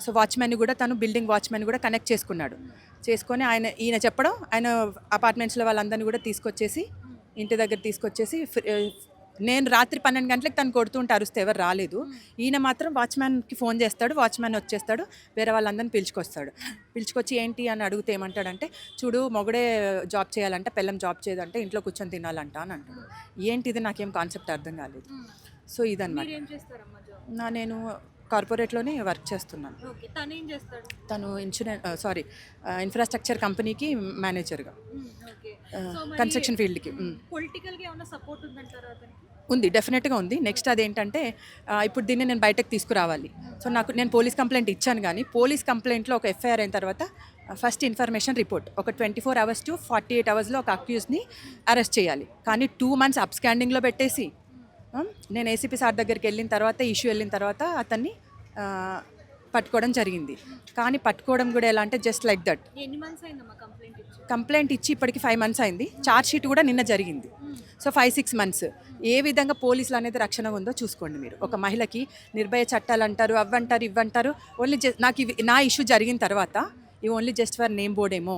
So watchman కూడా తను building watchman కూడా కనెక్ట్ చేసుకున్నాడు. చేసుకొని ఈయన చెప్పడం, ఆయన అపార్ట్మెంట్స్లో వాళ్ళందరినీ కూడా తీసుకొచ్చేసి ఇంటి దగ్గర తీసుకొచ్చేసి నేను రాత్రి 12 గంటలకు తను కొడుతుంటే అరుస్తే ఎవరు రాలేదు. ఈయన మాత్రం వాచ్మెన్కి ఫోన్ చేస్తాడు, వాచ్మెన్ వచ్చేస్తాడు, వేరే వాళ్ళందరినీ పిలుచుకొచ్చి ఏంటి అని అడిగితే ఏమంటాడంటే, చూడు మొగుడే జాబ్ చేయాలంట, పెళ్ళం జాబ్ చేయదంటే ఇంట్లో కూర్చొని తినాలంట అని అంటాడు. ఏంటిది నాకేం కాన్సెప్ట్ అర్థం కాలేదు. సో ఇదన్నమాట. నేను కార్పొరేట్లోనే వర్క్ చేస్తున్నాను. తను ఇన్ఫ్రాస్ట్రక్చర్ కంపెనీకి మేనేజర్గా, కన్స్ట్రక్షన్ ఫీల్డ్కి. ఉంది, డెఫినెట్గా ఉంది. నెక్స్ట్ అదేంటంటే ఇప్పుడు దీన్ని నేను బయటకు తీసుకురావాలి. సో నేను పోలీస్ కంప్లైంట్ ఇచ్చాను, కానీ పోలీస్ కంప్లైంట్లో ఒక ఎఫ్ఐఆర్ అయిన తర్వాత ఫస్ట్ ఇన్ఫర్మేషన్ రిపోర్ట్ ఒక 24 hours to 48 hours ఒక అక్యూజ్ని అరెస్ట్ చేయాలి. కానీ 2 months అబ్స్కాండింగ్లో పెట్టేసి నేను ఏసీపీ సార్ దగ్గరికి వెళ్ళిన తర్వాత, ఇష్యూ వెళ్ళిన తర్వాత అతన్ని పట్టుకోవడం జరిగింది. కానీ పట్టుకోవడం కూడా ఎలా అంటే జస్ట్ లైక్ దట్. కంప్లైంట్ ఇచ్చి ఇప్పటికి 5 months అయింది. ఛార్జ్ షీట్ కూడా నిన్న జరిగింది. So 5-6 months. ఏ విధంగా పోలీసులు అనేది రక్షణ ఉందో చూసుకోండి మీరు. ఒక మహిళకి నిర్భయ చట్టాలు అంటారు, అవ్వంటారు, ఇవ్వంటారు. ఓన్లీ నాకు నా ఇష్యూ జరిగిన తర్వాత ఇవి only just for name board ఏమో.